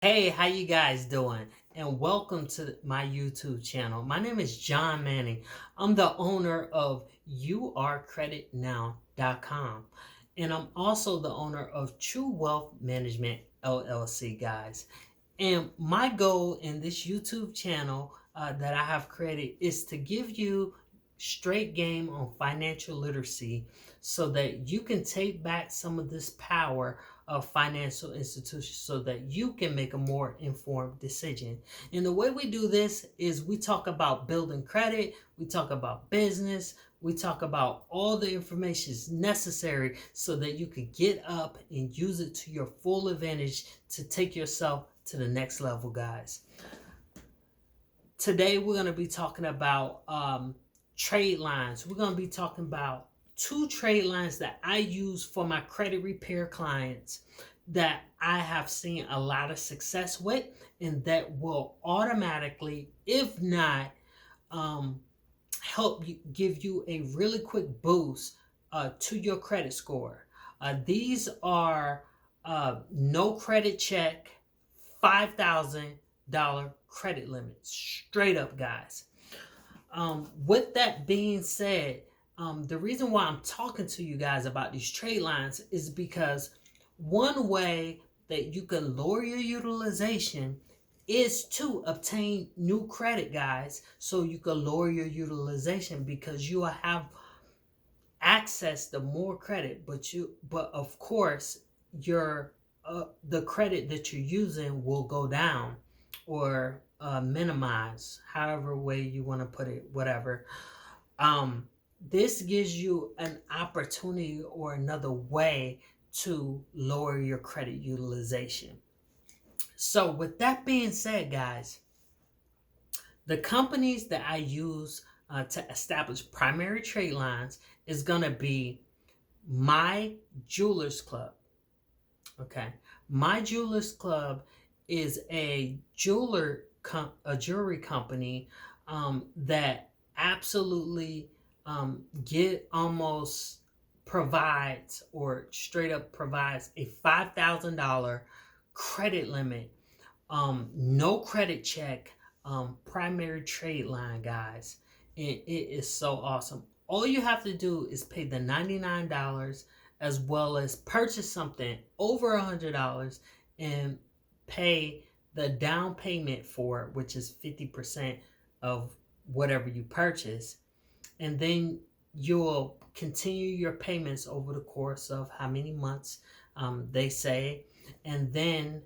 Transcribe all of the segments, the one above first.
Hey, how you guys doing? And welcome to my YouTube channel. My name is John Manning. I'm the owner of yourcreditnow.com. And I'm also the owner of True Wealth Management LLC, guys. And my goal in this YouTube channel that I have created is to give you straight game on financial literacy so that you can take back some of this power of financial institutions so that you can make a more informed decision. And the way we do this is we talk about building credit, we talk about business, we talk about all the information necessary so that you could get up and use it to your full advantage to take yourself to the next level, guys. Today we're going to be talking about trade lines. We're going to be talking about two trade lines that I use for my credit repair clients that I have seen a lot of success with, and that will automatically, if not, help you give you a really quick boost to your credit score. These are no credit check, $5,000 credit limit, straight up, guys. With that being said, the reason why I'm talking to you guys about these trade lines is because one way that you can lower your utilization is to obtain new credit, guys, so you can lower your utilization because you will have access to more credit, but of course your the credit that you're using will go down or minimize, however way you want to put it, whatever. This gives you an opportunity or another way to lower your credit utilization. So with that being said, guys, the companies that I use to establish primary trade lines is going to be My Jewelers Club. Okay. My Jewelers Club is a jewelry company that absolutely get almost provides or straight up provides a $5,000 credit limit, no credit check, primary trade line, guys. And it is so awesome. All you have to do is pay the $99 as well as purchase something over $100 and pay the down payment for it, which is 50% of whatever you purchase. And then you'll continue your payments over the course of how many months they say. And then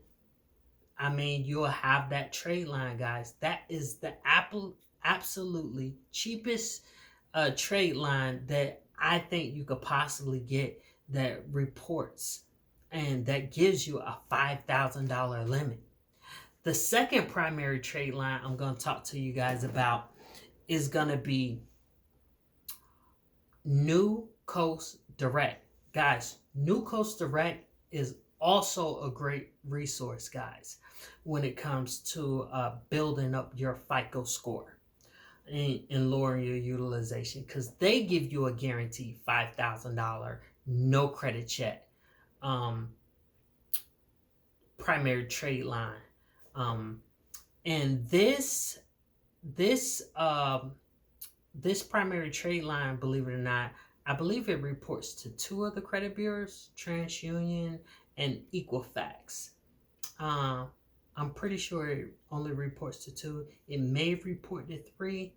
you'll have that trade line, guys. That is the absolutely cheapest trade line that I think you could possibly get, that reports and that gives you a $5,000 limit. The second primary trade line I'm going to talk to you guys about is going to be New Coast Direct. Guys, New Coast Direct is also a great resource, guys, when it comes to building up your FICO score and lowering your utilization, because they give you a guaranteed $5,000 no credit check primary trade line. And this primary trade line, believe it or not, I believe it reports to two of the credit bureaus, TransUnion and Equifax. I'm pretty sure it only reports to two. It may report to three,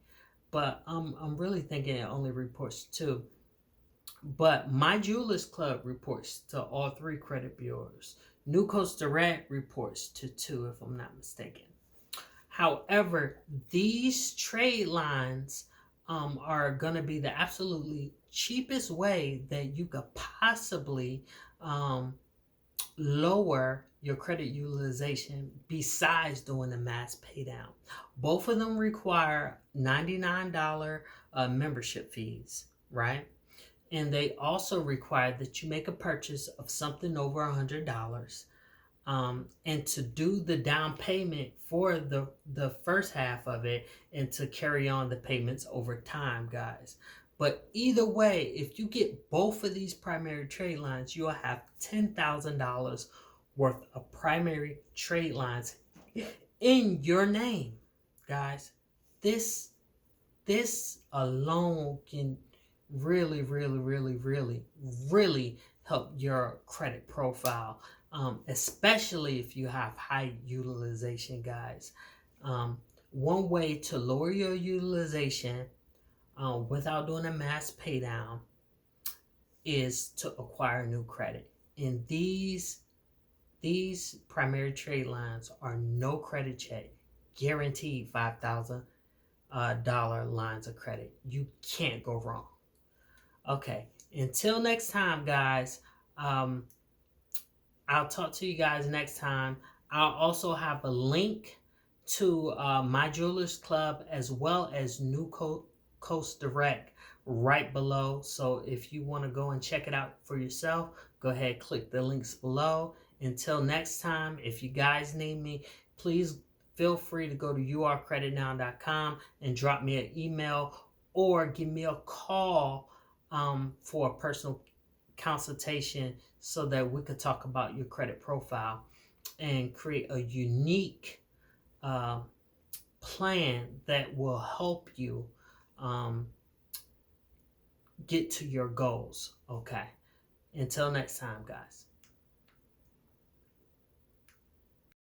but I'm really thinking it only reports to two. But My Jewelers Club reports to all three credit bureaus. New Coast Direct reports to two, if I'm not mistaken. However, these trade lines are going to be the absolutely cheapest way that you could possibly lower your credit utilization besides doing the mass pay down. Both of them require $99 membership fees, right? And they also require that you make a purchase of something over $100. And to do the down payment for the first half of it, and to carry on the payments over time, guys. But either way, if you get both of these primary trade lines, you'll have $10,000 worth of primary trade lines in your name, guys. This this alone can really, really, really, really, really help your credit profile, especially if you have high utilization, guys. One way to lower your utilization without doing a mass pay down is to acquire new credit. And these primary trade lines are no credit check, guaranteed $5,000 lines of credit. You can't go wrong. Okay, until next time, guys. Um, I'll talk to you guys next time. I'll also have a link to my Jewelers Club as well as New Coast Direct right below. So if you want to go and check it out for yourself, go ahead, click the links below. Until next time, if you guys need me, please feel free to go to urcreditnow.com and drop me an email or give me a call for a personal consultation so that we could talk about your credit profile and create a unique plan that will help you get to your goals. Okay. Until next time, guys.